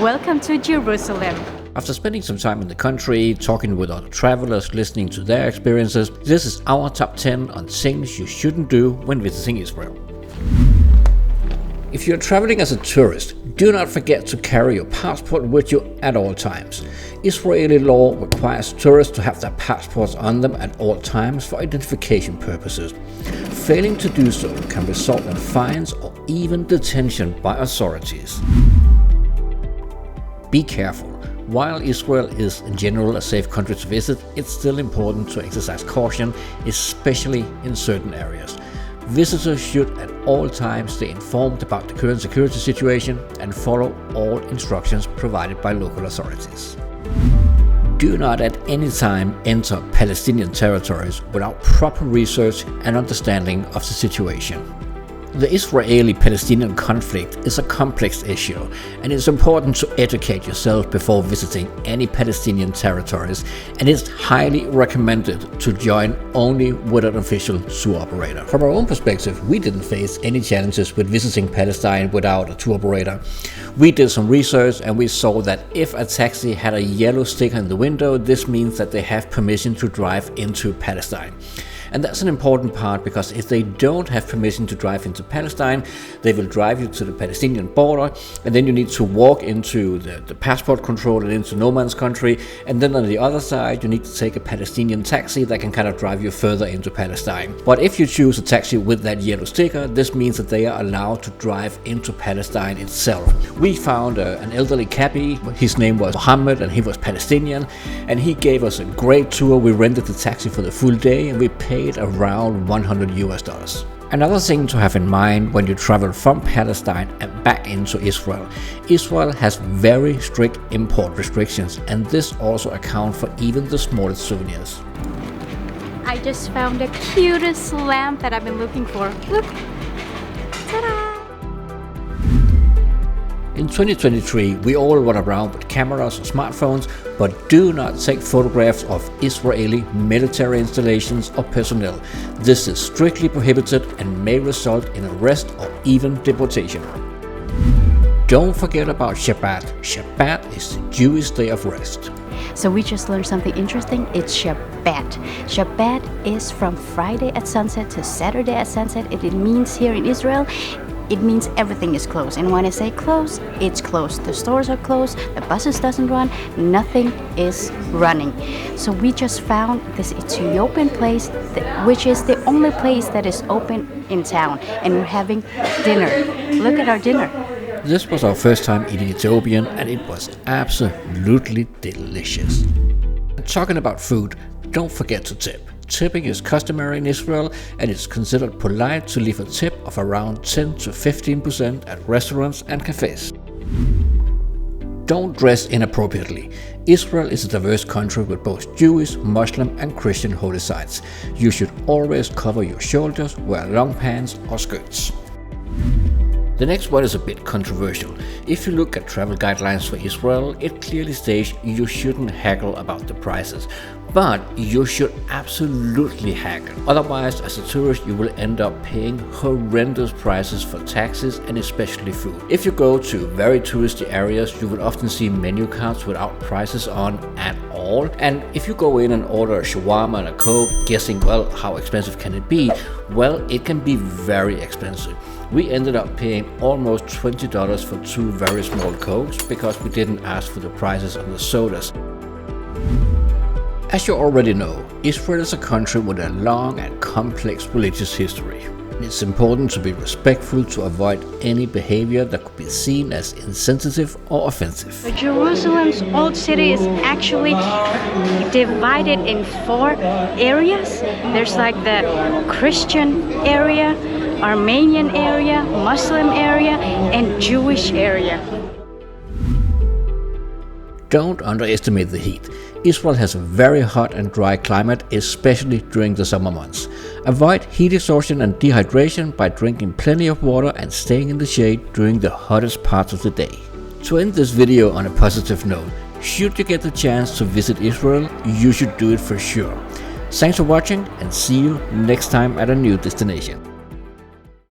Welcome to Jerusalem. After spending some time in the country, talking with other travelers, listening to their experiences, this is our top 10 on things you shouldn't do when visiting Israel. If you're traveling as a tourist, do not forget to carry your passport with you at all times. Israeli law requires tourists to have their passports on them at all times for identification purposes. Failing to do so can result in fines or even detention by authorities. Be careful. While Israel is in general a safe country to visit, it's still important to exercise caution, especially in certain areas. Visitors should at all times stay informed about the current security situation and follow all instructions provided by local authorities. Do not at any time enter Palestinian territories without proper research and understanding of the situation. The Israeli-Palestinian conflict is a complex issue, and it's important to educate yourself before visiting any Palestinian territories, and it's highly recommended to join only with an official tour operator. From our own perspective, we didn't face any challenges with visiting Palestine without a tour operator. We did some research and we saw that if a taxi had a yellow sticker in the window, this means that they have permission to drive into Palestine. And that's an important part, because if they don't have permission to drive into Palestine, they will drive you to the Palestinian border, and then you need to walk into the passport control and into no man's country, and then on the other side you need to take a Palestinian taxi that can kind of drive you further into Palestine. But if you choose a taxi with that yellow sticker, this means that they are allowed to drive into Palestine itself. We found an elderly cabbie. His name was Mohammed and he was Palestinian, and he gave us a great tour. We rented the taxi for the full day and we paid around $100. Another thing to have in mind when you travel from Palestine and back into Israel. Israel has very strict import restrictions, and this also accounts for even the smallest souvenirs. I just found the cutest lamp that I've been looking for. Look! Ta-da! In 2023, we all run around with cameras or smartphones, but do not take photographs of Israeli military installations or personnel. This is strictly prohibited and may result in arrest or even deportation. Don't forget about Shabbat. Shabbat is the Jewish day of rest. So we just learned something interesting. It's Shabbat. Shabbat is from Friday at sunset to Saturday at sunset. It means here in Israel, it means everything is closed. And when I say closed, it's closed. The stores are closed, the buses doesn't run, nothing is running. So we just found this Ethiopian place, which is the only place that is open in town. And we're having dinner. Look at our dinner. This was our first time eating Ethiopian, and it was absolutely delicious. Talking about food, don't forget to tip. Tipping is customary in Israel, and it's considered polite to leave a tip of around 10 to 15% at restaurants and cafes. Don't dress inappropriately. Israel is a diverse country with both Jewish, Muslim and Christian holy sites. You should always cover your shoulders, wear long pants or skirts. The next one is a bit controversial. If you look at travel guidelines for Israel, it clearly states you shouldn't haggle about the prices. But you should absolutely haggle. Otherwise, as a tourist, you will end up paying horrendous prices for taxis and especially food. If you go to very touristy areas, you will often see menu cards without prices on at all. And if you go in and order a shawarma and a coke, guessing, well, how expensive can it be? Well, it can be very expensive. We ended up paying almost $20 for 2 very small cokes because we didn't ask for the prices on the sodas. As you already know, Israel is a country with a long and complex religious history. It's important to be respectful to avoid any behavior that could be seen as insensitive or offensive. Jerusalem's old city is actually divided in 4 areas. There's like the Christian area, Armenian area, Muslim area, and Jewish area. Don't underestimate the heat. Israel has a very hot and dry climate, especially during the summer months. Avoid heat exhaustion and dehydration by drinking plenty of water and staying in the shade during the hottest parts of the day. To end this video on a positive note, should you get the chance to visit Israel, you should do it for sure. Thanks for watching, and see you next time at a new destination.